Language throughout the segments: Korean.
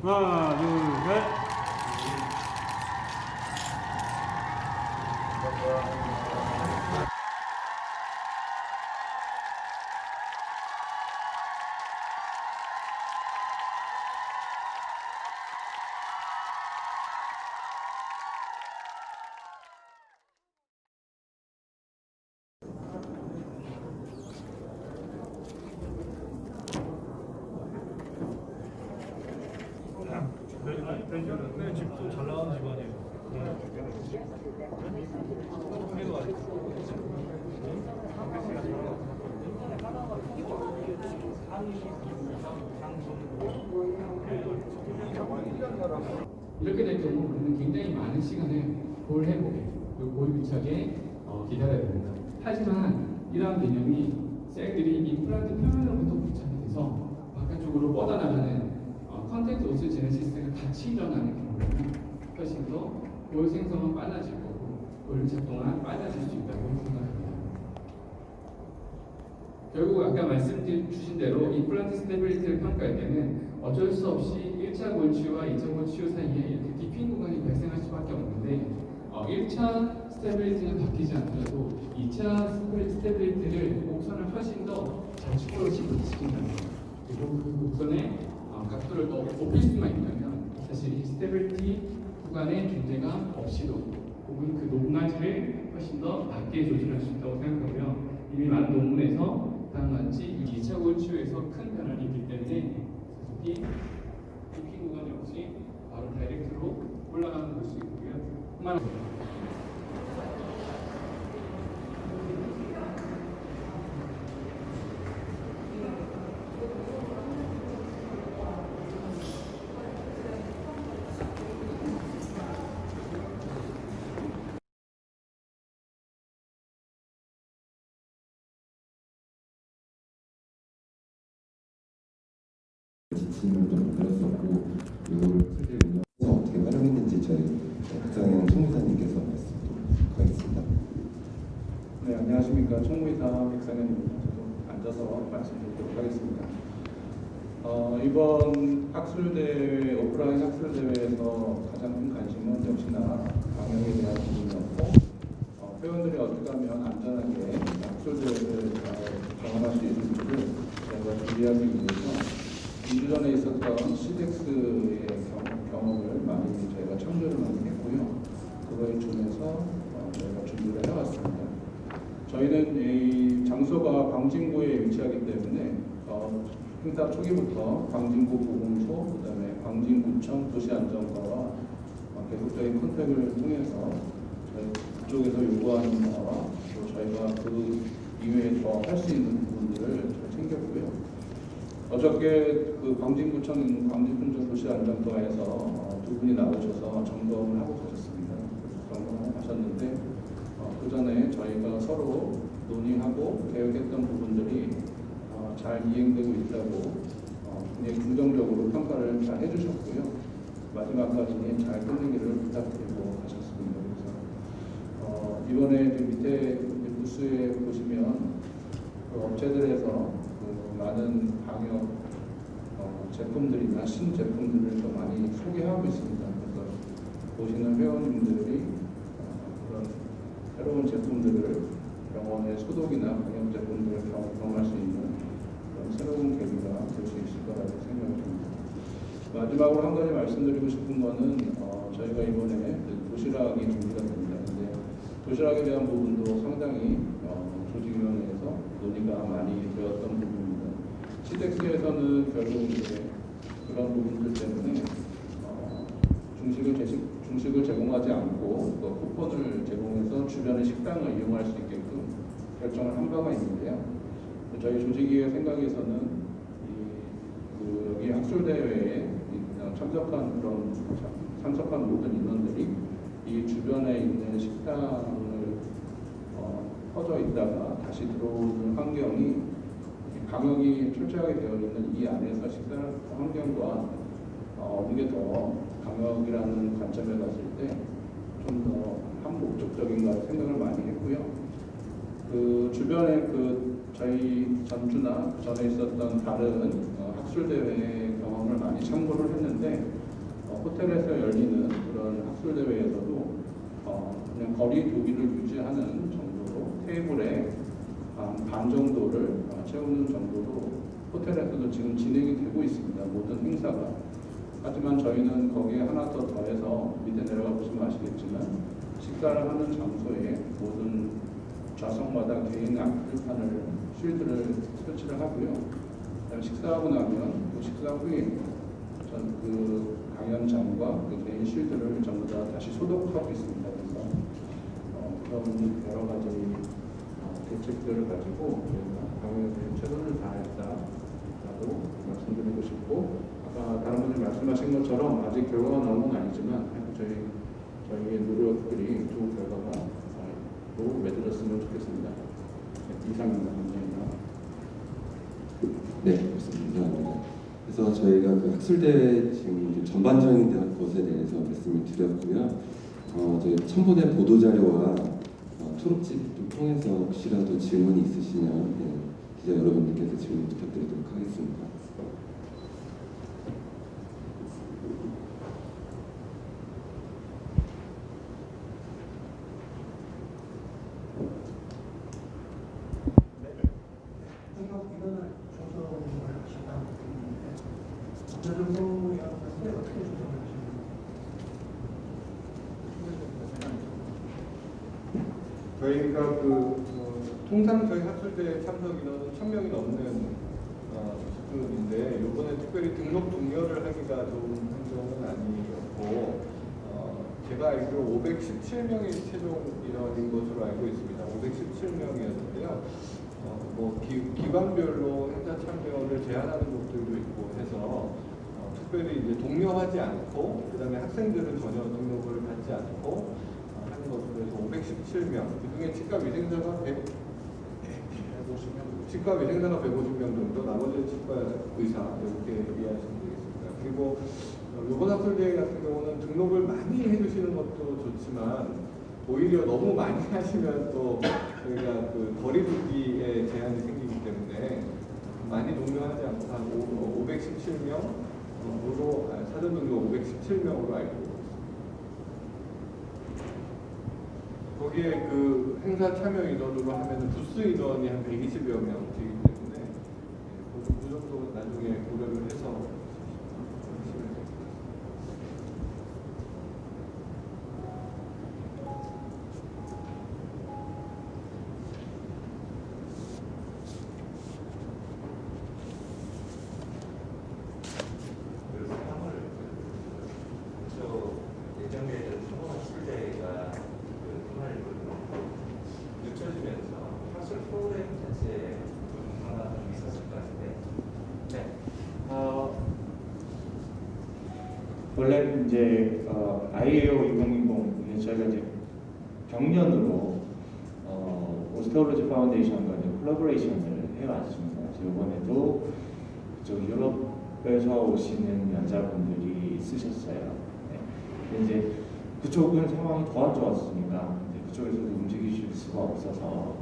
하나, 둘, 셋. 네, 집도 잘 나가는 집안이에요. 해도 아직. 이렇게 될 경우 우리는 굉장히 많은 시간을 볼 회복에 그리고 고유차게 기다려야 됩니다. 하지만 이러한 개념이 셀들이 임플란트 표면으로부터 부착이 돼서 바깥쪽으로 뻗어나가는 컨택트 오스 제네시스가 같이 일어나는 경우는 훨씬 더 골 생성은 빨라질 거고 골차 동안 빨라질 수 있다고 생각합니다. 결국 아까 말씀 주신 대로 임플란트 스테빌리티를 평가할 때는 어쩔 수 없이 1차 골치와 2차 골치 사이에 이렇게 디핀 구간이 발생할 수밖에 없는데 1차 스테빌리티는 바뀌지 않더라도 2차 스테빌리티를 곡선을 훨씬 더 좌측으로 지그시킨다는 거예요. 그리고 그 곡선의 각도를 더 높일 수만 있다면 사실 이 스테빌리티 구간의 존재감 없이도 혹은 그 높낮이를 훨씬 더 낮게 조절할 수 있다고 생각하고요. 이미 많은 논문에서 다음과 같이 2차 골치에서 큰 변화를 있기 때문에 디핀 구간이 없이 바로 다이렉트로 올라가는 걸 볼 수 있고요. 뿐만 아니라 지침을 좀 들었었고 이걸 사실 운영에서 어떻게 활용했는지 저희 박상현 총무사님께서 말씀드리도록 하겠습니다. 네, 안녕하십니까. 총무이사 백상현입니다. 저도 앉아서 말씀드리도록 하겠습니다. 이번 학술대회, 오프라인 학술대회에서 가장 큰 관심은 역시나 방역에 대한 부분이었고 회원들이 어떻게 하면 안전하게 학술대회를 경험할 수 있는지를 저희가 준비하기 위해서 2주 전에 있었던 시덱스의 경험을 많이 저희가 참조를 많이 했고요. 그거에 준해서 저희가 준비를 해왔습니다. 저희는 이 장소가 광진구에 위치하기 때문에 행사 초기부터 광진구 보건소, 그다음에 광진구청 도시안전과와 계속적인 컨택을 통해서 그쪽에서 요구하는 바와 또 저희가 그 이외에 더 할 수 있는 부분들을 챙겼고요. 어저께 그 광진구청 광진군도시안전과에서 두 분이 나오셔서 점검을 하고 가셨습니다. 점검을 하셨는데 그 전에 저희가 서로 논의하고 계획했던 부분들이 잘 이행되고 있다고 굉장히 긍정적으로 평가를 잘 해주셨고요. 마지막까지 잘 끝내기를 부탁드리고 가셨습니다. 그래서 이번에 밑에 부스에 보시면 그 업체들에서 많은 방역 제품들이나 신제품들을 또 많이 소개하고 있습니다. 그래서 보시는 회원님들이 그런 새로운 제품들을 병원의 소독이나 방역 제품들을 경험할 수 있는 그런 새로운 계기가 될 수 있을 거라고 생각합니다. 마지막으로 한 가지 말씀드리고 싶은 거는 저희가 이번에 도시락이 준비가 됩니다. 근데 도시락에 대한 부분도 상당히 조직위원회에서 논의가 많이 되었던 부분입니다. 시덱스에서는 결국 이제 그런 부분들 때문에 중식을 제공하지 않고 쿠폰을 제공해서 주변의 식당을 이용할 수 있게끔 결정을 한 바가 있는데요. 저희 조직위의 생각에서는 여기 학술대회에 참석한 모든 인원들이 이 주변에 있는 식당을 퍼져 있다가 다시 들어오는 환경이 방역이 철저하게 되어 있는 이 안에서 식사 환경과 어느 게 더 방역이라는 관점에 봤을 때 좀 더 한목적적인가 생각을 많이 했고요. 그 주변에 저희 전주나 그 전에 있었던 다른 학술대회 경험을 많이 참고를 했는데 있는데 호텔에서 열리는 그런 학술 대회에서도 그냥 거리 두기를 유지하는 정도로 테이블에 반 정도를 채우는 정도로 호텔에서도 지금 진행이 되고 있습니다. 모든 행사가. 하지만 저희는 거기에 하나 더 더해서 밑에 내려가 보시면 아시겠지만 식사를 하는 장소에 모든 좌석마다 개인 악플판을 쉴드를 설치를 하고요. 그다음에 식사하고 나면 그 식사 후에 전 그 강연장과 그 개인 쉴드를 전부 다 다시 소독하고 있습니다. 그래서 그런 여러 가지 대책들을 가지고 저희가 방역에 대해 최선을 다했다라고 말씀드리고 싶고, 아까 다른 분들이 말씀하신 것처럼 아직 결과가 나온 건 아니지만 저희의 노력들이 좋은 결과가 또 맺어졌으면 좋겠습니다. 이상입니다. 감사합니다. 네, 그렇습니다. 그래서 저희가 그 학술대회 지금 전반적인 것에 대해서 말씀을 드렸고요. 저희 첨부된 보도자료와 초록집을 통해서 혹시라도 질문이 있으시면 기자 여러분들께서 질문 부탁드리도록 하겠습니다. 이거는 조정을 하신다고 들리는데 어느 정도였을 때 어떻게 조정을 하시나요? 저희가 통상 저희 학술대 참석 인원은 1,000명이 넘는 수준인데 이번에 특별히 등록 동료를 하기가 좋은 환경은 아니었고 제가 알기로 517명이 최종 인원인 것으로 알고 있습니다. 517명이었는데요. 기관별로 행사 참여를 제한하는 곳들도 있고 해서 특별히 이제 독려하지 않고 그다음에 학생들은 전혀 등록을 받지 않고 하는 것으로 해서 517명, 그중에 치과위생사가 150명 정도, 나머지는 치과의사 이렇게 이해하시면 되겠습니다. 그리고 이번 학술대회 같은 경우는 등록을 많이 해주시는 것도 좋지만 오히려 너무 많이 하시면 또 저희가 그 거리두기에 제한이 생기기 때문에 많이 독려하지 않고 한 517명으로 사전 등록 517명으로 알고 있습니다. 거기에 그 행사 참여 인원으로 하면 부스 인원이 한 120여 명 되기 때문에 그 정도 나중에 고려를 해서 하시면 됩니다. 원래는 이제 IAO 2020 저희가 이제 경년으로 오스테올로지 파운데이션과 이제 콜라보레이션을 해왔습니다. 이번에도 유럽에서 오시는 연자분들이 있으셨어요. 네. 근데 이제 그쪽은 상황이 더 안 좋았으니까 그쪽에서도 움직이실 수가 없어서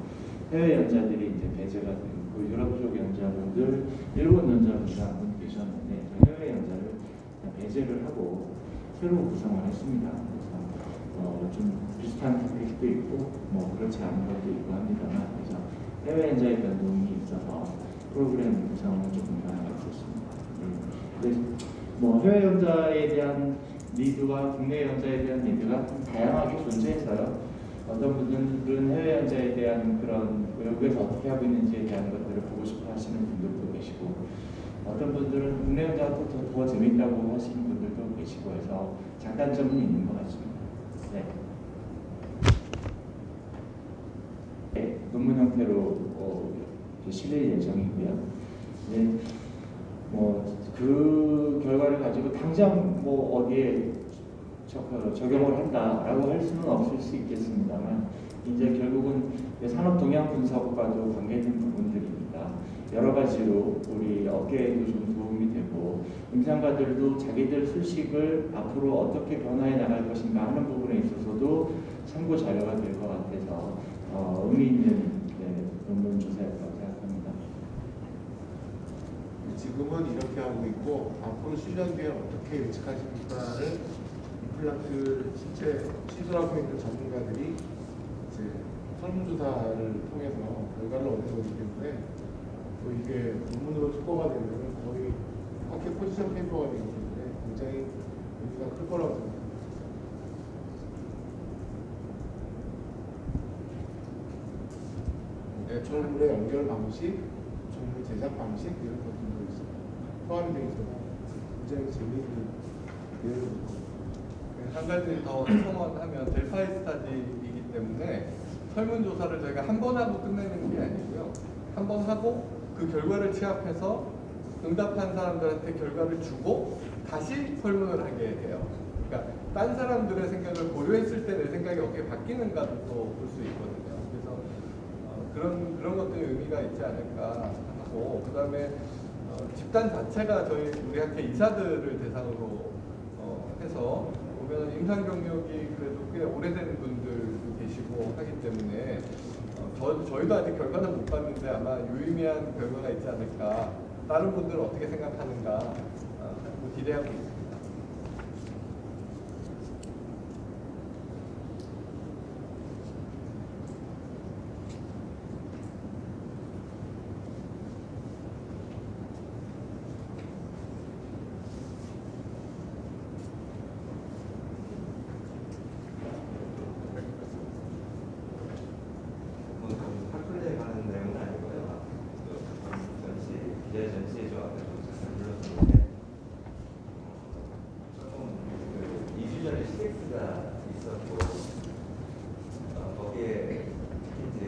해외 연자들이 이제 배제가 되고 유럽 쪽 연자분들, 일본 연자분들 한 분 계셨는데 해외 연자를 배제를 하고 새로 구성을 했습니다. 그래서 좀 비슷한 토픽도 있고 그렇지 않은 것도 있고 합니다만, 그래서 해외 연자의 변동이 있어서 프로그램 구성을 조금 변화했었습니다. 그래서 해외 연자에 대한 니드와 국내 연자에 대한 니드가 다양하게 존재해서요. 어떤 분들은 해외 연자에 대한 그런 외국에서 어떻게 하고 있는지에 대한 것들을 보고 싶어 하시는 분들도 계시고, 어떤 분들은 국내 연자가 더 재밌다고 하시는 분들도 계시고 해서 장단점은 있는 것 같습니다. 네. 논문 형태로 실릴 예정이고요. 네. 그 결과를 가지고 당장 어디에 적용을 한다라고 할 수는 없을 수 있겠습니다만, 이제 결국은 산업 동향 분석과도 관계된 부분들이니까 여러 가지로 우리 업계에도 좀 도움이 되고, 임상가들도 자기들 수식을 앞으로 어떻게 변화해 나갈 것인가 하는 부분에 있어서도 참고 자료가 될 것 같아서 의미 있는 논문 조사였다고 생각합니다. 지금은 이렇게 하고 있고 앞으로 10년 뒤에 어떻게 예측하십니까를 임플란트 실제 시술하고 있는 전문가들이 이제 설문조사를 통해서 결과를 얻는 거기 때문에 또 이게 논문으로 특허가 되면 거의 학회 포지션 페이퍼가 되기 때문에 굉장히 의미가 클 거라고 생각합니다. 네, 철물의 연결 방식, 철물 제작 방식 이런 것들도 있어요. 포함이 되어 있어서 굉장히 재미있는 예를 한 가지 더 첨언하면 델파이 스타디이기 때문에 설문조사를 저희가 한 번 하고 끝내는 게 아니고요. 한 번 하고 그 결과를 취합해서 응답한 사람들한테 결과를 주고 다시 설문을 하게 돼요. 그러니까 딴 사람들의 생각을 고려했을 때 내 생각이 어떻게 바뀌는가도 또 볼 수 있거든요. 그래서 그런 것들이 의미가 있지 않을까 하고, 그 다음에 집단 자체가 저희 우리 학회 이사들을 대상으로 해서 보면 임상 경력이 그래도 꽤 오래된 분들도 계시고 하기 때문에 저희도 아직 결과는 못 봤는데 아마 유의미한 결과가 있지 않을까. 다른 분들은 어떻게 생각하는가 기대하고 있습니다. 학술대에 관한 내용은 아니고요. 기자 전시에 좀 아까 좀 잠깐 불렀었는데 조금 2주 전에 CX가 있었고 거기에 특히 이제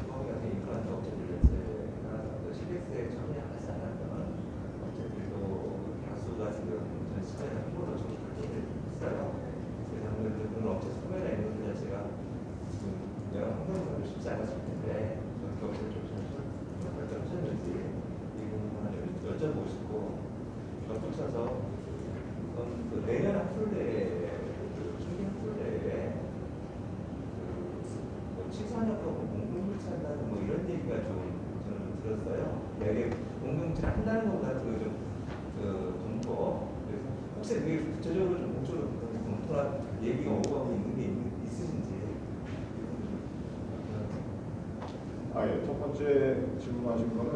거기 같은 임플란트 업체들은 제가 CX에 참여하지 않았던 업체들도 다수가 지금 전시회나 홍보를 좀 하고 있어요. 그래서 아무래도 그런 업체 참여가 있는 것 자체가 지금 내가 홍보를 쉽지 않았을 텐데 그 업체를 좀 하셨는지 이 부분을 여쭤보고 싶고, 덧붙여서 그 내년 학술대회, 초기 학술대회에 취소하냐고 공동물치 한다는 뭐 이런 얘기가 좀 저는 좀 들었어요. 이게 공동물치 한다는 것보다 검토. 그래서 혹시 그게 구체적으로 좀 목적으로 검토한 얘기가 오가고 있는 게 있으신지. 예. 첫 번째 질문하신 거는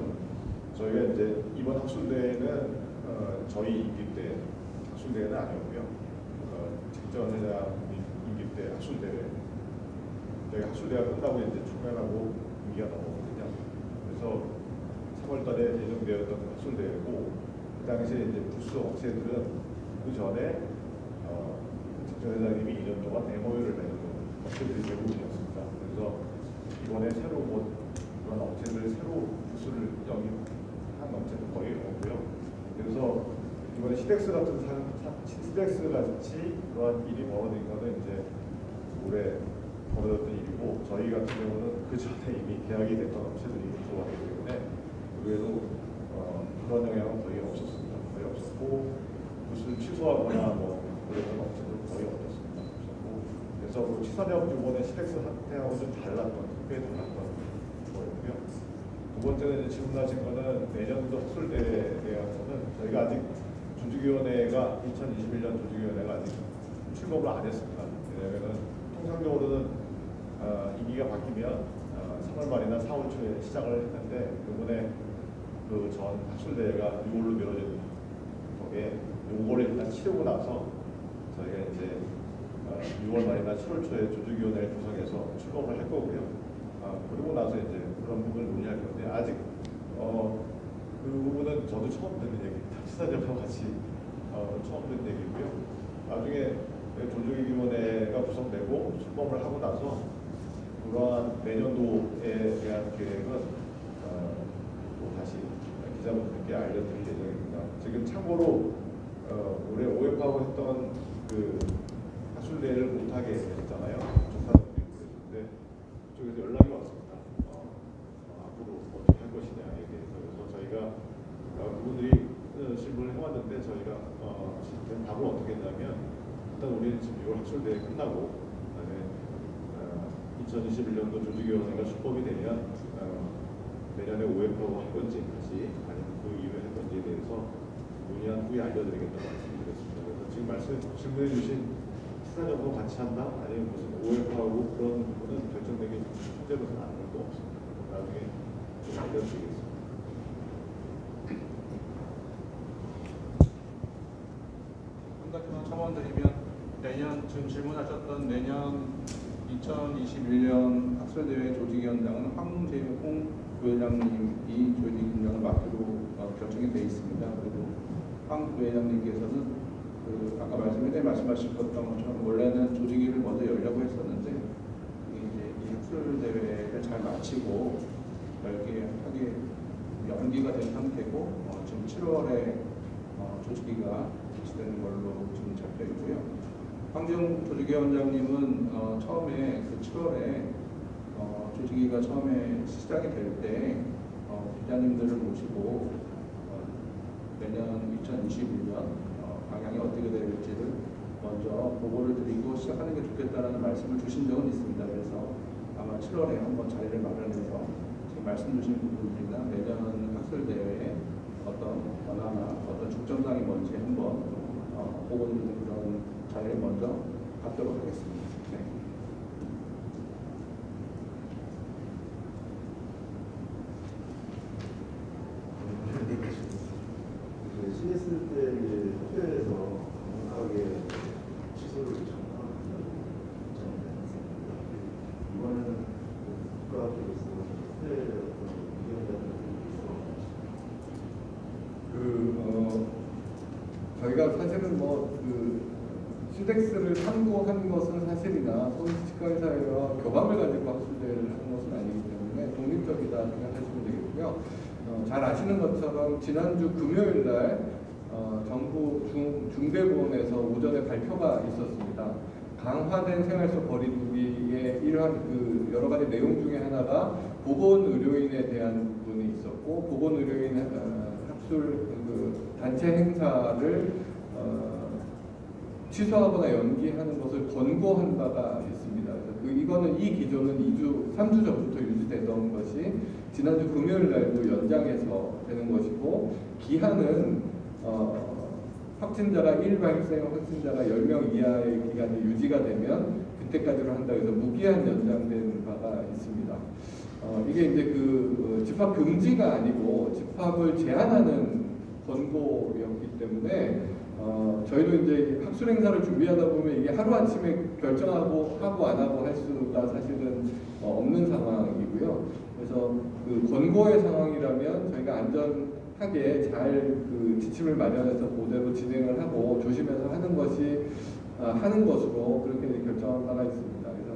저희가 이제 이번 학술대회는 저희 임기 때 학술대회는 아니었고요. 직전회장 임기 때 학술대회. 저희가 학술대회가 끝나고 이제 출간하고 임기가 넘어거든요. 그래서 3월달에 예정되었던 학술대회고, 그 당시에 이제 부스 업체들은 그 전에 직전회장님이 2년 동안 MOU를 맺은 업체들이 대부분이었습니다. 그래서 이번에 새로 그런 업체들 새로 부스를 영입한 업체도 거의 없고요. 그래서 이번에 시덱스 같은 시덱스 같이 그러한 일이 벌어진 거는 이제 올해 벌어졌던 일이고, 저희 같은 경우는 그 전에 이미 계약이 됐던 업체들이 들어왔기 때문에 의외로 그런 영향은 거의 없었습니다. 거의 없었고, 부스를 취소하거나 뭐 그랬던 업체도 거의 없었습니다. 그래서 그 취사력 이번에 시덱스 사태하고 좀 달랐던, 꽤 달랐던 거였고요. 두 번째는 이제 질문하신 거는 내년도 학술대회에 대해서는 저희가 아직 조직위원회가 2021년 조직위원회가 아직 출범을 안 했습니다. 왜냐하면 통상적으로는 임기가 바뀌면 3월 말이나 4월 초에 시작을 했는데 이번에 그 전 학술대회가 6월로 미뤄진 덕에 요거를 일단 치르고 나서 저희가 이제 6월 말이나 7월 초에 조직위원회를 구성해서 출범을 할 거고요. 그리고 나서 이제 그런 부분을 논의할 건데 아직 그 부분은 저도 처음 듣는 얘기입니다. 시사장과 같이 처음 듣는 얘기고요. 나중에 조직위원회가 구성되고 출범을 하고 나서 그러한 내년도에 대한 계획은 또 다시 기자분들께 알려드릴 예정입니다. 지금 참고로 올해 OF하고 했던 그 학술대회를 못하게 했잖아요. 조사들이 그랬는데 그쪽에서 연락이 왔습니다. 앞으로 어떻게 할 것이냐에 대해서. 그래서 저희가 그분들이 질문을 해왔는데 저희가 답을 어떻게 했냐면 일단 우리는 지금 6월 학술대회 끝나고 그다음에 2021년도 조직위원회가 출범이 되면 내년에 OF하고 할 건지 다시 아니면 그 이후에 할 건지 건지에 대해서 논의한 후에 알려드리겠다고 말씀드렸습니다. 그래서 지금 질문해 주신 시사 정보 같이 한다? 아니면 무슨 OF하고 그런 부분은 결정되기 현재로서는 아무 것도 없습니다. 나중에 좀 알려드리겠습니다. 한 가지만 첨언드리면 내년 지금 질문하셨던 내년 2021년 학술대회 조직위원장은 황재홍 부회장님이 조직위원장을 맡기로 결정이 되어 있습니다. 그리고 황 부회장님께서는 아까 말씀하셨던 것처럼 원래는 조직위를 먼저 열려고 했었는데 이제 이 학술대회를 잘 마치고 하게 연기가 된 상태고 지금 7월에 조직위가 실시되는 걸로 지금 잡혀 있고요. 황재홍 조직위원장님은 처음에 그 7월에 조직위가 처음에 시작이 될 때 기자님들을 모시고 내년 2021년 방향이 어떻게 될지를 먼저 보고를 드리고 시작하는 게 좋겠다라는 말씀을 주신 적은 있습니다. 그래서 아마 7월에 한번 자리를 마련해서 지금 말씀 주신 부분들이나 내년 학술대회에 어떤 변화나 어떤 중점상이 뭔지 한번 보고 드리는 그런 자리를 먼저 갖도록 하겠습니다. 네. CSL 때 이제 협회에서 강력하게 취소를 청구한다는 입장이 나왔습니다. 이번에는 국가학교로서 협회의 어떤 의견자들이 있어 저희가 사실은 시덱스를 참고한 것은 사실이나 치과의사회와 교감을 가지고 학술대회를 하는 것은 아니기 때문에 독립적이다 생각하시면 되겠고요. 잘 아시는 것처럼 지난주 금요일 날 정부 중대본에서 오전에 발표가 있었습니다. 강화된 생활 속 거리두기의 여러 가지 내용 중에 하나가 보건의료인에 대한 부분이 있었고 보건의료인 학술 단체 행사를 취소하거나 연기하는 것을 권고한 바가 있습니다. 이거는 이 기조는 3주 전부터 유지되던 것이 지난주 금요일 날도 연장해서 되는 것이고 기한은 확진자가 1발생 확진자가 10명 이하의 기간이 유지가 되면 그때까지로 한다 해서 무기한 연장된 바가 있습니다. 이게 이제 집합 금지가 아니고 집합을 제한하는 권고였기 때문에 저희도 이제 학술 행사를 준비하다 보면 이게 하루아침에 결정하고 하고 안 하고 할 수가 사실은 없는 상황이고요. 그래서 그 권고의 상황이라면 저희가 안전하게 잘 지침을 마련해서 그대로 진행을 하고 조심해서 하는 것으로 그렇게 결정한 바가 있습니다. 그래서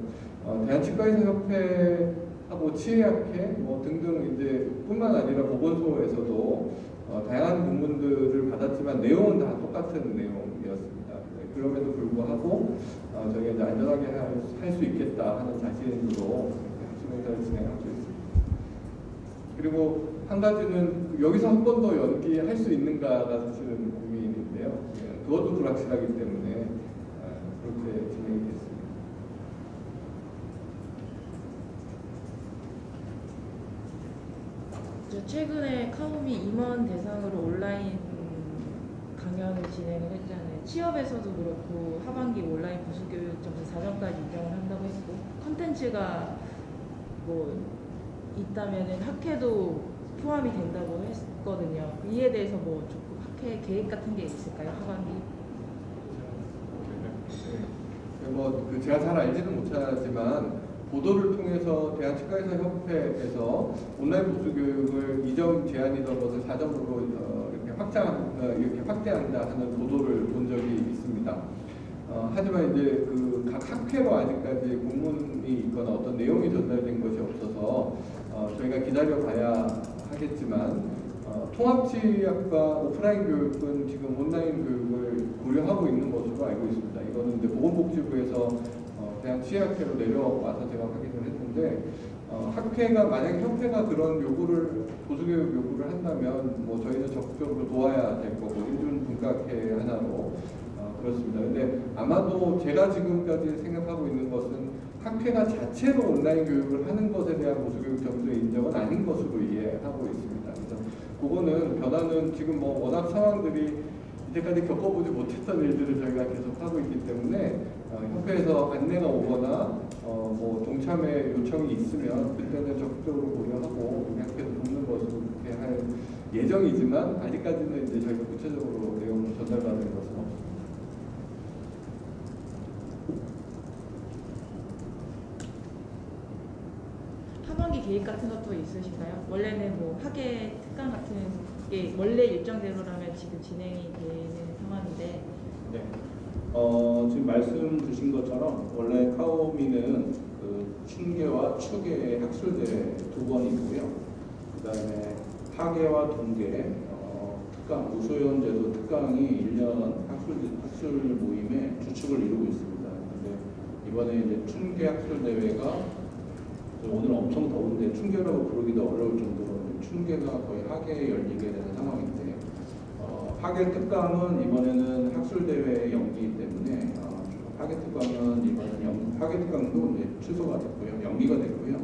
대한치과의사협회하고 치의학회 등등 이제 뿐만 아니라 보건소에서도 다양한 문문들을 받았지만 내용은 다 똑같은 내용이었습니다. 그럼에도 불구하고 저희가 이제 안전하게 할 수 있겠다 하는 자신으로 학술행사를 진행하고 있습니다. 그리고 한 가지는 여기서 한 번 더 연기할 수 있는가가 사실은 고민인데요. 그것도 불확실하기 때문에 그렇게 진행이 됐습니다. 최근에 카움이 임원 대상으로 온라인 강연을 진행을 했잖아요. 취업에서도 그렇고 하반기 온라인 부수교육 점수 4점까지 인정을 한다고 했고 컨텐츠가 있다면은 학회도 포함이 된다고 했거든요. 이에 대해서 조금 학회 계획 같은 게 있을까요? 하반기? 제가 잘 알지는 못하지만 보도를 통해서 대한치과의사협회에서 온라인 부수교육을 2점 제한이던 것을 4점으로 이렇게 확대한다 하는 보도를 본 적이 있습니다. 하지만 이제 각 학회로 아직까지 공문이 있거나 어떤 내용이 전달된 것이 없어서 저희가 기다려봐야 하겠지만 통합치의학과 오프라인 교육은 지금 온라인 교육을 고려하고 있는 것으로 알고 있습니다. 이거는 이제 보건복지부에서 대한치의학회로 내려와서 제가 확인을 했는데 만약 협회가 그런 보수교육 요구를 한다면 저희는 적극적으로 도와야 될 거고 인준분과학회 하나로 그렇습니다. 근데 아마도 제가 지금까지 생각하고 있는 것은 학회가 자체로 온라인 교육을 하는 것에 대한 보수교육 점수의 인정은 아닌 것으로 이해하고 있습니다. 그래서 그거는 변화는 지금 뭐 워낙 상황들이 이때까지 겪어보지 못했던 일들을 저희가 계속 하고 있기 때문에 협회에서 안내가 오거나 뭐 동참회 요청이 있으면 그때는 적극적으로 고려하고 우리 학회에서 돕는 것으로 그렇게 할 예정이지만 아직까지는 이제 저희가 구체적으로 내용을 전달받은 것은 없습니다. 하반기 계획 같은 것도 있으신가요? 원래는 뭐 학예 특강 같은 게 원래 일정대로라면 지금 진행이 되는 상황인데. 네. 지금 말씀 주신 것처럼 원래 카오미는 그 춘계와 추계의 학술대회 2번 있고요. 그다음에 하계와 동계 특강 우수연 제도 특강이 1년 학술 모임의 주축을 이루고 있습니다. 근데 이번에 이제 춘계 학술대회가 오늘 엄청 더운데 춘계라고 부르기도 어려울 정도로 춘계가 거의 하계에 열리게 되는 상황인데 하계 특강은 이번에는 학술대회 연기이기 때문에 하계 특강은 이번에는 하계 특강도 이제 취소가 됐고요, 연기가 됐고요.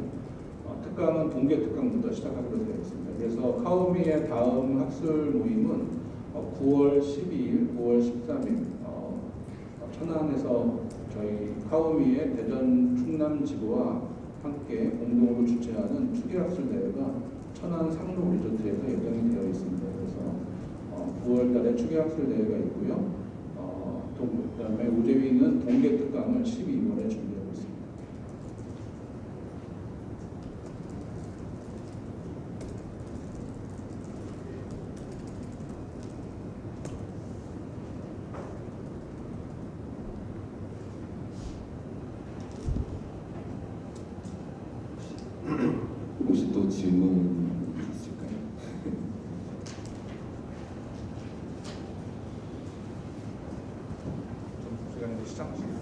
특강은 동계 특강부터 시작하기로 되어 있습니다. 그래서 카오미의 다음 학술 모임은 9월 12일, 9월 13일 천안에서 저희 카오미의 대전 충남 지부와 함께 공동으로 주최하는 추계학술대회가 천안 상록 리조트에서 예정이 되어 있습니다. 그래서 9월달에 추계학술대회가 있고요. 그다음에 우재위는 동계 특강을 12월에 준비하고 있습니다. 혹시 또 질문 있을까요?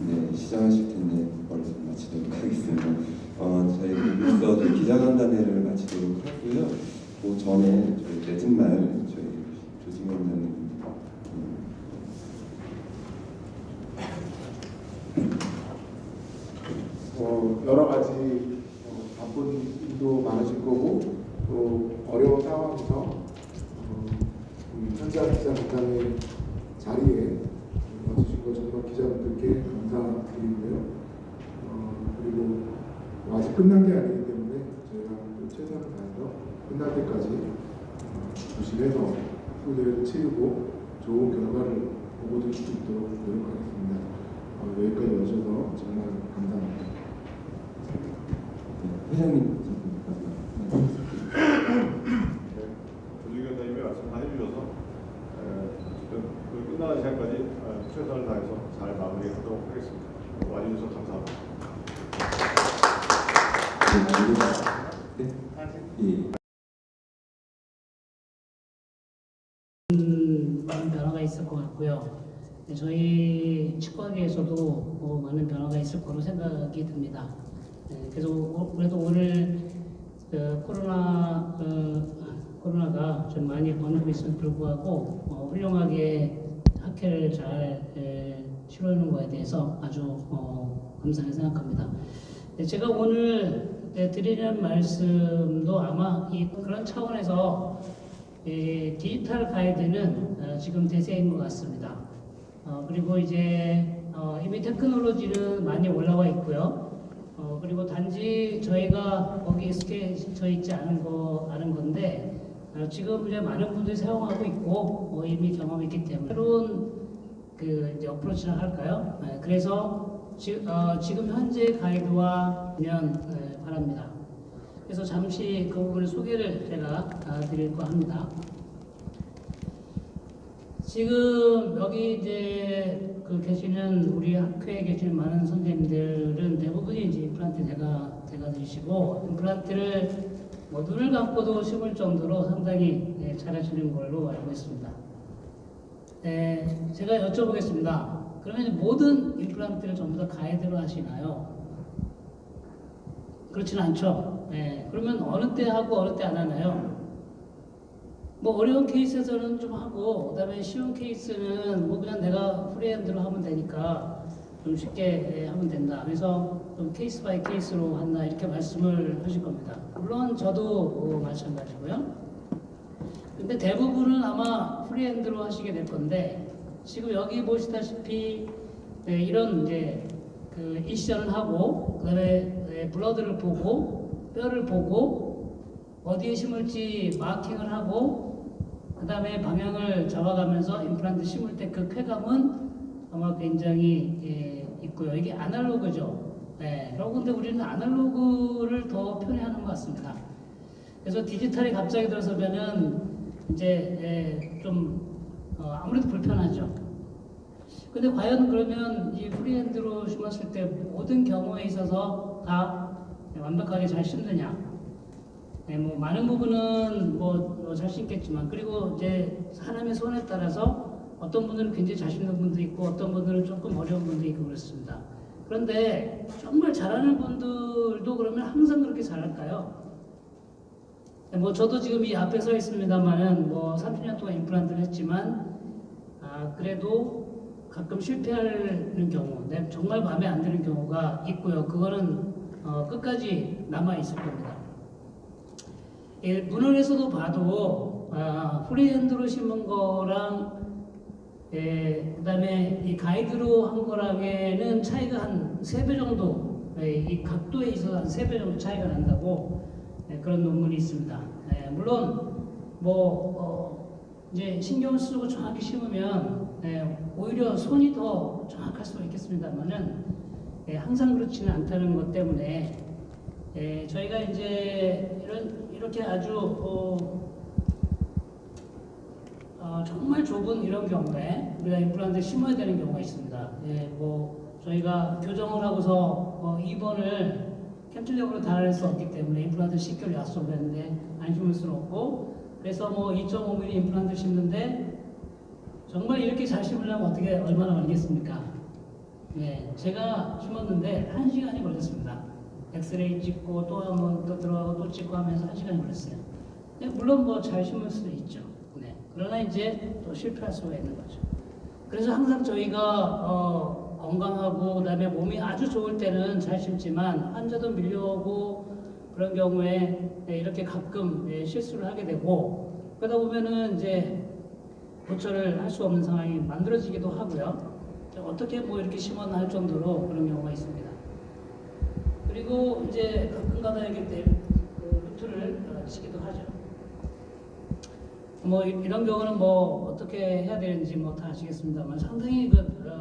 네, 시작하실 텐데 빨리 좀 마치도록 하겠습니다. 저희 기자간담회를 마치도록 하고요. 그 전에 저희 늦은 말 저희 조진원장님 여러 가지 바쁜 일도 많으실 거고 또 어려운 상황에서 현장 기자간담회 자리에 와주신 것 정말 기자분들께 감사드리고요. 그리고 아직 끝난 게 아니기 때문에 저희가 또 최선을 다해서 끝날 때까지 조심해서 후대를 치르고 좋은 결과를 보고 드릴 수 있도록 노력하겠습니다. 여기까지 와주셔서 정말 감사합니다. 회장님 조직위원장님이 말씀 다 해주셔서 어쨌든 끝나는 시간까지 최선을 다해서 잘 마무리하도록 하겠습니다. 와주셔서 감사합니다. 많은 변화가 있을 것 같고요. 저희 치과계에서도 많은 변화가 있을 거로 생각이 듭니다. 그래서 그래도 오늘 코로나가 좀 많이 번지고 있음에도 불구하고 훌륭하게 학회를 잘 치르는 것에 대해서 아주 감사하게 생각합니다. 제가 오늘 드리는 말씀도 아마 그런 차원에서 디지털 가이드는 지금 대세인 것 같습니다. 그리고 이제 이미 테크놀로지는 많이 올라와 있고요. 그리고 단지 저희가 거기에 익숙해져 있지 않은 건데 지금 이제 많은 분들이 사용하고 있고 이미 경험이 있기 때문에 새로운 이제 어프로치를 할까요? 그래서 지금 현재 가이드와 보면 바랍니다. 그래서 잠시 그 부분을 소개를 제가 드릴까 합니다. 지금 여기 이제 계시는 우리 학회에 계시는 많은 선생님들은 대부분이 이제 임플란트 대가들이시고 임플란트를 눈을 감고도 심을 정도로 상당히 잘하시는 걸로 알고 있습니다. 제가 여쭤보겠습니다. 그러면 모든 임플란트를 전부 다 가이드로 하시나요? 그렇지는 않죠. 그러면 어느 때 하고 어느 때 안 하나요? 뭐 어려운 케이스에서는 좀 하고 그다음에 쉬운 케이스는 뭐 그냥 내가 프리핸드로 하면 되니까 좀 쉽게 하면 된다. 그래서 좀 케이스 바이 케이스로 한다 이렇게 말씀을 하실 겁니다. 물론 저도 마찬가지고요. 근데 대부분은 아마 프리핸드로 하시게 될 건데 지금 여기 보시다시피 이런 이제 그 이션을 하고 그다음에 블러드를 보고 뼈를 보고 어디에 심을지 마킹을 하고 그다음에 방향을 잡아가면서 임플란트 심을 때 그 쾌감은 아마 굉장히 있고요. 이게 아날로그죠. 그런데 우리는 아날로그를 더 편애하는 것 같습니다. 그래서 디지털이 갑자기 들어서면은 이제 좀 아무래도 불편하죠. 근데 과연 그러면 이 프리핸드로 심었을 때 모든 경우에 있어서 다 완벽하게 잘 심느냐? 뭐 많은 부분은 뭐 잘 심겠지만 그리고 이제 사람의 손에 따라서 어떤 분들은 굉장히 잘 심는 분도 있고 어떤 분들은 조금 어려운 분도 있고 그렇습니다. 그런데 정말 잘하는 분들도 그러면 항상 그렇게 잘할까요? 뭐 저도 지금 이 앞에 서 있습니다만은 뭐 30년 동안 임플란트를 했지만 그래도 가끔 실패하는 경우, 정말 마음에 안 드는 경우가 있고요. 그거는 끝까지 남아 있을 겁니다. 문헌에서도 봐도 프리핸드로 심은 거랑 그다음에 이 가이드로 한 거랑에는 차이가 한 3배 정도, 이 각도에 있어서 한 3배 정도 차이가 난다고 그런 논문이 있습니다. 물론 이제 신경을 쓰고 정확히 심으면 오히려 손이 더 정확할 수가 있겠습니다만은 항상 그렇지는 않다는 것 때문에 저희가 이제 이렇게 아주 정말 좁은 이런 경우에 우리가 임플란트 심어야 되는 경우가 있습니다. 뭐 저희가 교정을 하고서 2번을 캔틸레버로 달아낼 수 없기 때문에 임플란트 10개월 약속을 했는데 안 심을 수는 없고 그래서 뭐 2.5mm 임플란트 심는데 정말 이렇게 잘 심으려면 어떻게 얼마나 걸리겠습니까? 제가 심었는데 1시간이 걸렸습니다. 엑스레이 찍고 또 한 번 또 들어가고 또 찍고 하면서 1시간이 걸렸어요. 물론 뭐 잘 심을 수도 있죠. 그러나 이제 또 실패할 수가 있는 거죠. 그래서 항상 저희가 건강하고 그다음에 몸이 아주 좋을 때는 잘 심지만 환자도 밀려오고 그런 경우에 이렇게 가끔 실수를 하게 되고 그러다 보면은 이제 고쳐를 할 수 없는 상황이 만들어지기도 하고요. 어떻게 뭐 이렇게 심었나 할 정도로 그런 경우가 있습니다. 그리고 이제 가끔가다 이렇게 루트를 치기도 하죠. 뭐 이런 경우는 뭐 어떻게 해야 되는지 뭐 다 아시겠습니다만 상당히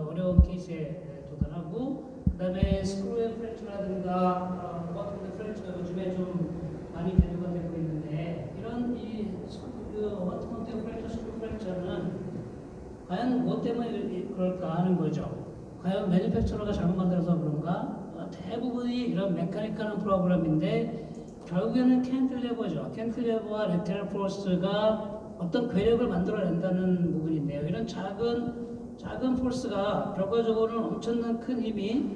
어려운 케이스에 도달하고 그다음에 스크루의 프랙처라든가 버튼 프랙처가 요즘에 좀 많이 대두가 되고 있는데 이런 이 버튼 프랙처, 스크루 프랙처는 과연 무엇 때문에 그럴까 하는 거죠. 과연 매니팩처러가 잘못 만들어서 그런가? 대부분이 이런 메카니컬한 프로그램인데 결국에는 캔틸레버죠. 캔틸레버와 레테럴 포스가 어떤 괴력을 만들어낸다는 부분인데요. 이런 작은 포스가 결과적으로는 엄청난 큰 힘이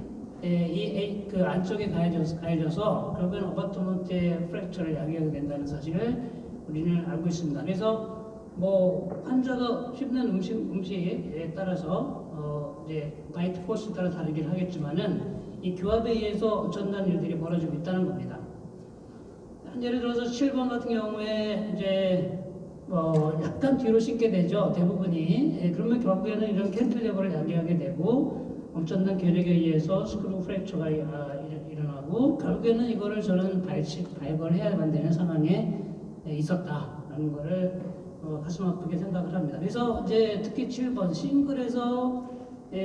그 안쪽에 가해져서 결국에는 어바트먼트의 프랙처를 야기하게 된다는 사실을 우리는 알고 있습니다. 그래서 뭐 환자가 씹는 음식에 따라서 이제 바이트 포스에 따라 다르긴 하겠지만은 이 교합에 의해서 엄청난 일들이 벌어지고 있다는 겁니다. 예를 들어서 7번 같은 경우에 이제 약간 뒤로 씻게 되죠. 대부분이. 그러면 결국에는 이런 캔틸레버를 야기하게 되고 엄청난 괴력에 의해서 스크루 프랙처가 일어나고 결국에는 이거를 저는 발견해야만 되는 상황에 있었다라는 거를 가슴 아프게 생각을 합니다. 그래서 이제 특히 7번 싱글에서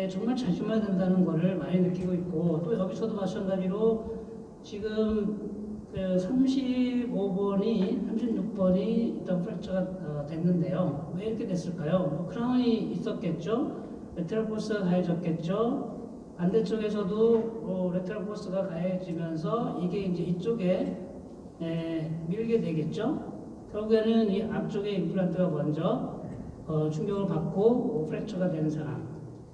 정말 잘 심어야 된다는 거를 많이 느끼고 있고 또 여기서도 마찬가지로 지금 35번이 36번이 일단 프랙처가 됐는데요. 왜 이렇게 됐을까요? 크라운이 있었겠죠. 레테럴 포스가 가해졌겠죠. 반대쪽에서도 레테럴 포스가 가해지면서 이게 이제 이쪽에 밀게 되겠죠. 결국에는 이 앞쪽에 임플란트가 먼저 충격을 받고 프랙처가 되는 상황.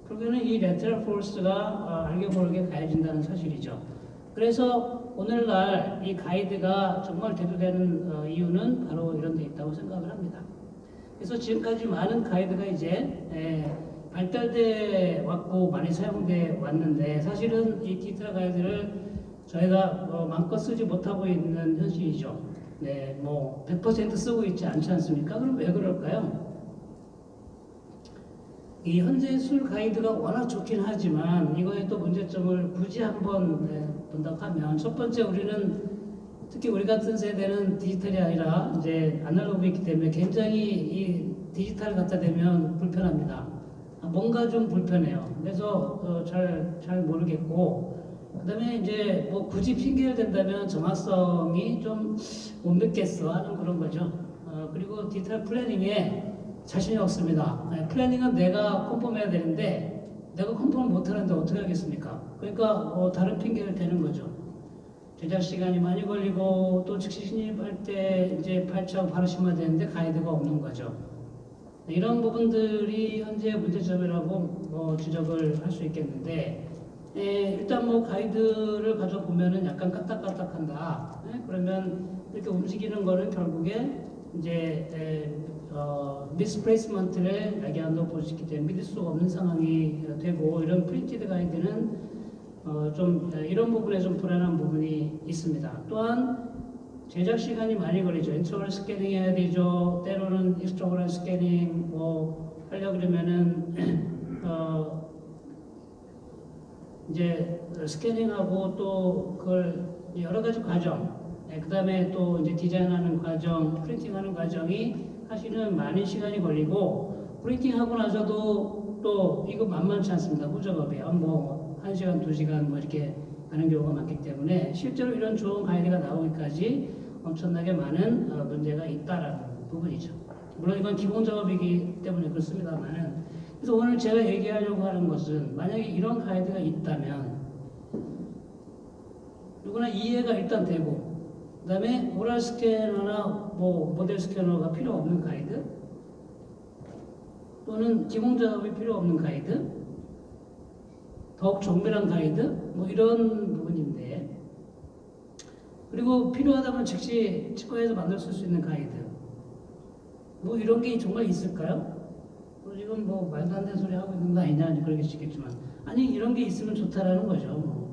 결국에는 이 레테럴 포스가 알게 모르게 가해진다는 사실이죠. 그래서 오늘날 이 가이드가 정말 대두되는 이유는 바로 이런 데 있다고 생각을 합니다. 그래서 지금까지 많은 가이드가 이제 발달돼 왔고 많이 사용돼 왔는데 사실은 이 디지털 가이드를 저희가 마음껏 쓰지 못하고 있는 현실이죠. 네, 뭐 100% 쓰고 있지 않지 않습니까? 그럼 왜 그럴까요? 이 현재 술 가이드가 워낙 좋긴 하지만 이거의 또 문제점을 굳이 한번 본다고 하면, 첫 번째, 우리는 특히 우리 같은 세대는 디지털이 아니라 이제 아날로그이기 때문에 굉장히 이 디지털 갖다 대면 불편합니다. 뭔가 좀 불편해요. 그래서 잘 모르겠고, 그다음에 이제 뭐 굳이 핑계를 댄다면 정확성이 좀 못 믿겠어 하는 그런 거죠. 그리고 디지털 플래닝에 자신이 없습니다. 플래닝은 내가 컨펌해야 되는데 내가 컨펌을 못하는데 어떻게 하겠습니까? 그러니까 다른 핑계를 대는 거죠. 제작 시간이 많이 걸리고 또 즉시 신입할 때 이제 발차고 바로 심어야 되는데 가이드가 없는 거죠. 이런 부분들이 현재 문제점이라고 지적을 할 수 있겠는데, 일단 뭐 가이드를 가져보면은 약간 까딱까딱한다. 그러면 이렇게 움직이는 거는 결국에 이제 미스플레이스먼트를 야기한다고 볼 수 있기 때문에 믿을 수 없는 상황이 되고, 이런 프린티드 가이드는 좀 이런 부분에 좀 불안한 부분이 있습니다. 또한 제작 시간이 많이 걸리죠. 인터널 스캐닝 해야 되죠. 때로는 익스트로널 스캐닝 뭐 하려고 그러면은 이제 스캐닝하고 또 그걸 여러 가지 과정, 그 다음에 또 이제 디자인하는 과정, 프린팅하는 과정이 사실은 많은 시간이 걸리고, 프린팅하고 나서도 또 이거 만만치 않습니다. 후작업이 뭐 1시간, 2시간 뭐 이렇게 하는 경우가 많기 때문에 실제로 이런 좋은 가이드가 나오기까지 엄청나게 많은 문제가 있다라는 부분이죠. 물론 이건 기본 작업이기 때문에 그렇습니다만은, 그래서 오늘 제가 얘기하려고 하는 것은, 만약에 이런 가이드가 있다면 누구나 이해가 일단 되고, 그 다음에 오랄 스캐너나 뭐 모델 스캐너가 필요 없는 가이드, 또는 기본 작업이 필요 없는 가이드, 더욱 정밀한 가이드, 뭐 이런 부분인데, 그리고 필요하다면 즉시 치과에서 만들 수 있는 가이드, 뭐 이런 게 정말 있을까요? 지금 뭐 말도 안 되는 소리 하고 있는 거 아니냐 그러겠지만, 아니 이런 게 있으면 좋다라는 거죠.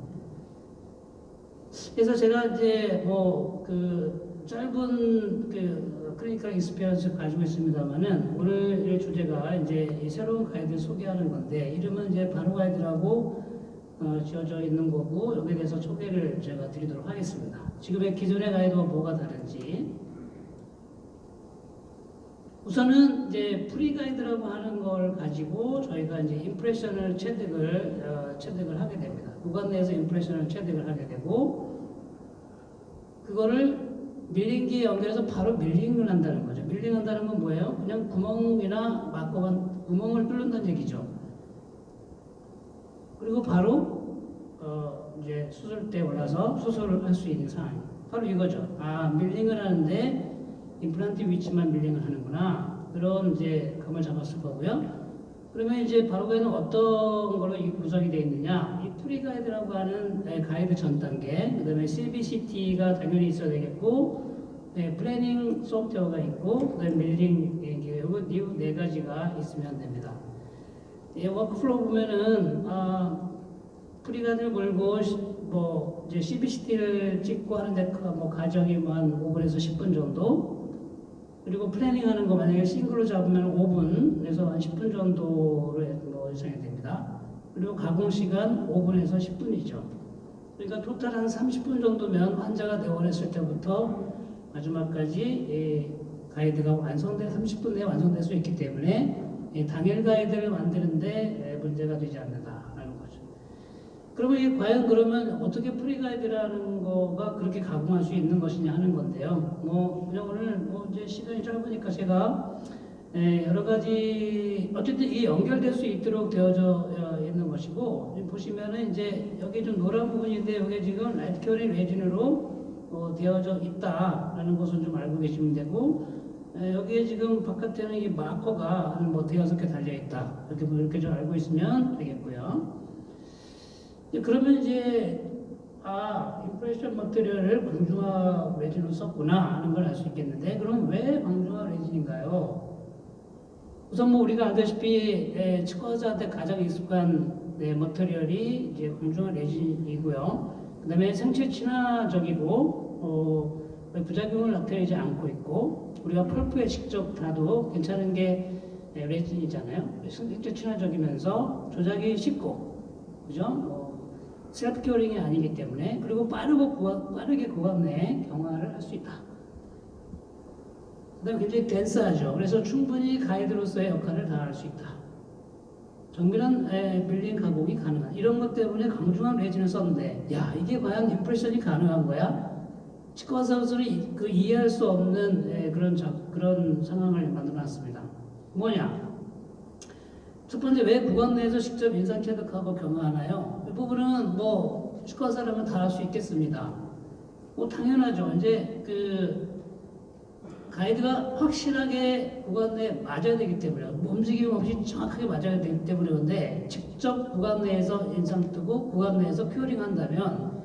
그래서 제가 이제 뭐 그 짧은 그 클리니컬 익스피리언스 가지고 있습니다만은, 오늘 주제가 이제 이 새로운 가이드를 소개하는 건데, 이름은 이제 바로 가이드라고 지어져 있는 거고, 여기에 대해서 소개를 제가 드리도록 하겠습니다. 지금의 기존의 가이드와 뭐가 다른지. 우선은 이제 프리 가이드라고 하는 걸 가지고 저희가 이제 임프레션을 체득을 하게 됩니다. 구간 내에서 임프레션을 체득을 하게 되고, 그거를 밀링기에 연결해서 바로 밀링을 한다는 거죠. 밀링한다는 건 뭐예요? 그냥 구멍이나 막고만 구멍을 뚫는다는 얘기죠. 그리고 바로 이제 수술대에 올라서 수술을 할 수 있는 상황. 바로 이거죠. 밀링을 하는데 임플란트 위치만 밀링을 하는구나. 그런 이제 감을 잡았을 거고요. 그러면 이제 바로가이드는 어떤 걸로 구성이 되어 있느냐? 이 프리 가이드라고 하는 가이드 전 단계, 그 다음에 CBCT가 당연히 있어야 되겠고, 플래닝 소프트웨어가 있고, 그 다음에 밀링, 이 네 가지가 있으면 됩니다. 워크플로우 보면은, 프리 가이드를 몰고, 뭐, 이제 CBCT를 찍고 하는데, 뭐, 과정이 한 5분에서 10분 정도, 그리고 플래닝 하는 거 만약에 싱글로 잡으면 5분에서 한 10분 정도로 예상이 됩니다. 그리고 가공 시간 5분에서 10분이죠. 그러니까 토탈 한 30분 정도면 환자가 내원했을 때부터 마지막까지 가이드가 30분 내에 완성될 수 있기 때문에 당일 가이드를 만드는데 문제가 되지 않는다라는 거죠. 그러면 이게 과연 그러면 어떻게 프리 가이드라는 거가 그렇게 가공할 수 있는 것이냐 하는 건데요. 뭐 그냥 오늘 뭐 이제 시간이 짧으니까 제가 여러 가지 어쨌든 이 연결될 수 있도록 되어져 있는 것이고, 보시면은 이제 여기 좀 노란 부분인데 여기 지금 라이트 큐링 레진으로 되어져 있다라는 것은 좀 알고 계시면 되고, 여기에 지금 바깥에는 이 마커가 한 뭐 5개 달려 있다, 이렇게 좀 알고 있으면 되겠고요. 그러면 이제 임프레션 머티리얼을 방중화 레진으로 썼구나 하는 걸 알 수 있겠는데, 그럼 왜 방중화 레진인가요? 우선 뭐 우리가 알다시피 치과 의사한테 가장 익숙한 머티리얼이 이제 방중화 레진이고요. 그 다음에 생체 친화적이고 부작용을 나타내지 않고 있고 우리가 펄프에 직접 놔도 괜찮은 게 레진이잖아요. 실제 친화적이면서 조작이 쉽고, 그죠? 셀프 큐어링이 아니기 때문에, 그리고 빠르게 구간 내에 경화를 할 수 있다. 그다음에 굉장히 댄스하죠. 그래서 충분히 가이드로서의 역할을 다할 수 있다. 정밀한 빌딩 가공이 가능한 이런 것 때문에 강중한 레진을 썼는데, 야, 이게 과연 임프레션이 가능한 거야? 치과의사로서는 이해할 수 없는 그런 상황을 만들어놨습니다. 뭐냐? 첫 번째, 왜 구강 내에서 직접 인상 체득하고 경화하나요? 이 부분은 뭐 치과의사라면 다 할 수 있겠습니다. 뭐 당연하죠. 이제 가이드가 확실하게 구강 내에 맞아야 되기 때문에, 움직임 없이 정확하게 맞아야 되기 때문에, 그런데 직접 구강 내에서 인상 뜨고 구강 내에서 큐어링 한다면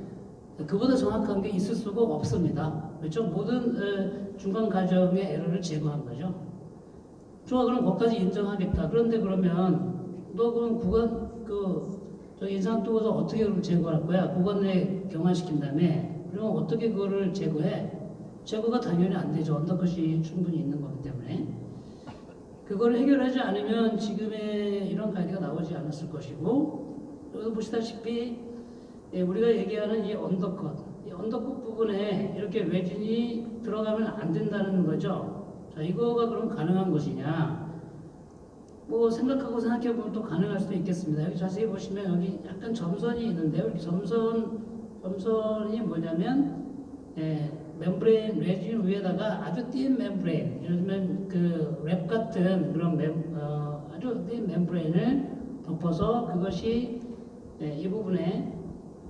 그보다 정확한 게 있을 수가 없습니다. 그렇죠? 모든 중간 과정의 에러를 제거한 거죠. 좋아, 그럼 거기까지 인정하겠다. 그런데 그러면 너 그럼 저 인상 뜨고서 어떻게 그걸 제거할 거야? 구간 내에 경화시킨 다음에 그러면 어떻게 그거를 제거해? 제거가 당연히 안 되죠. 언더컷이 충분히 있는 거기 때문에. 그걸 해결하지 않으면 지금의 이런 가이드가 나오지 않았을 것이고, 여기서 보시다시피 우리가 얘기하는 이 언더컷 부분에 이렇게 레진이 들어가면 안 된다는 거죠. 자, 이거가 그럼 가능한 것이냐? 뭐 생각해보면 또 가능할 수도 있겠습니다. 여기 자세히 보시면 여기 약간 점선이 있는데요. 여기 점선이 뭐냐면 멤브레인 레진 위에다가 아주 띤 멤브레인, 예를 들면 랩 같은 그런 아주 띤 멤브레인을 덮어서 그것이 이 부분에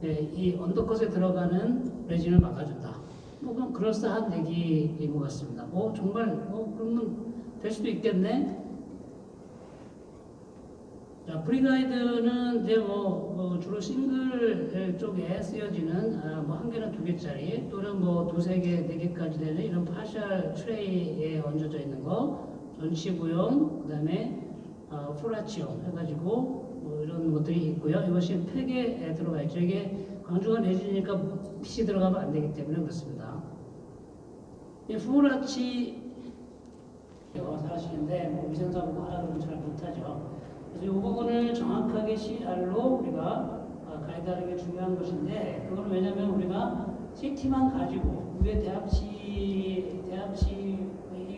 이 언더컷에 들어가는 레진을 막아준다. 뭐 그럼 그럴싸한 얘기인 것 같습니다. 정말 그러면 될 수도 있겠네. 자, 프리가이드는 이제 주로 싱글 쪽에 쓰여지는 한 개나 두 개짜리, 또는 두세 개, 네 개까지 되는 이런 파셜 트레이에 얹어져 있는 거, 전치부용, 그다음에 플라치용 해가지고 이런 것들이 있고요. 이것이 팩에 들어가 있죠. 이게 강중한 레진이니까 핏이 들어가면 안 되기 때문에 그렇습니다. 이 플라치 사시는데 위생사고 하라 그러면 잘 못하죠. 그래서 이 부분을 정확하게 CR로 우리가 가이드하는 게 중요한 것인데, 그거는 왜냐하면 우리가 CT만 가지고 위에 대합치 이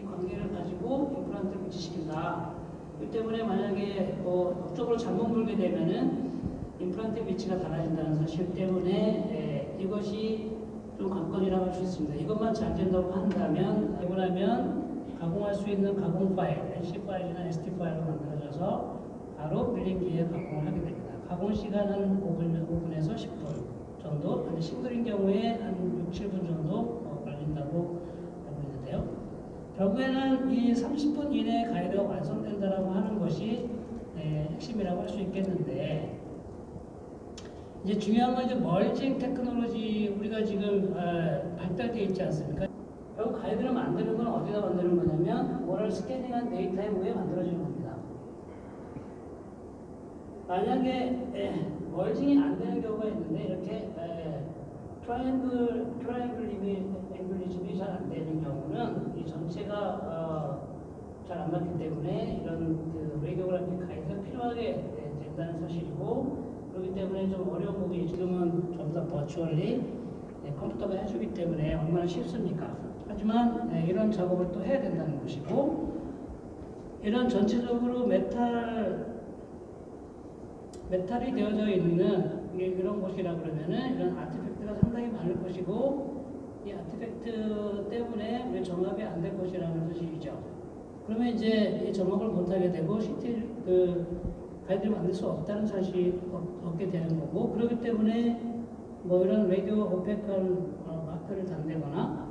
관계를 가지고 임플란트를 위치시킨다. 그 때문에 만약에 법적으로 잘못 물게 되면은 임플란트 위치가 달라진다는 사실 때문에 이것이 좀 관건이라고 할 수 있습니다. 이것만 잘 된다고 한다면, 되고 나면 가공할 수 있는 가공 파일, NC 파일이나 SD 파일로 만들어져서 바로 밀링기에 가공을 하게 됩니다. 가공 시간은 5분에서 10분 정도, 싱글인 경우에 한 6, 7분 정도 걸린다고 알고 있는데요. 결국에는 이 30분 이내에 가이드가 완성된다라고 하는 것이 핵심이라고 할 수 있겠는데, 이제 중요한 건 이제 멀징 테크놀로지 우리가 지금 발달되어 있지 않습니까? 결국 가이드를 만드는 건 어디다 만드는 거냐면 오럴 스캐닝한 데이터에 의해 만들어지는 겁니다. 만약에 멀징이 안 되는 경우가 있는데, 이렇게 트라이앵글 앵글리즘이 잘 안 되는 경우는 이 전체가 잘 안 맞기 때문에 이런 레디오그래픽 가이드가 필요하게 된다는 사실이고, 그렇기 때문에 좀 어려운 부분이 지금은 전부 다 버추얼리 컴퓨터가 해주기 때문에 얼마나 쉽습니까? 하지만 이런 작업을 또 해야 된다는 것이고, 이런 전체적으로 메탈이 되어져 있는 이런 곳이라 그러면은 이런 아티팩트가 상당히 많을 것이고, 이 아티팩트 때문에 우리 정합이 안 될 것이라는 사실이죠. 그러면 이제 이 정합을 못하게 되고 가이드를 만들 수 없다는 사실이 얻게 되는 거고, 그렇기 때문에 이런 라디오 오펙한 마크를 단대거나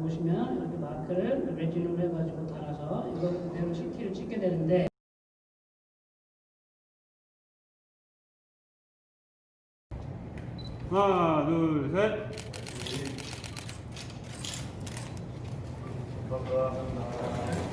보시면 이렇게 마크를 레진으로 해가지고 달아서 이거 그대로 CT를 찍게 되는데, 하나, 둘, 셋. 감사합니다.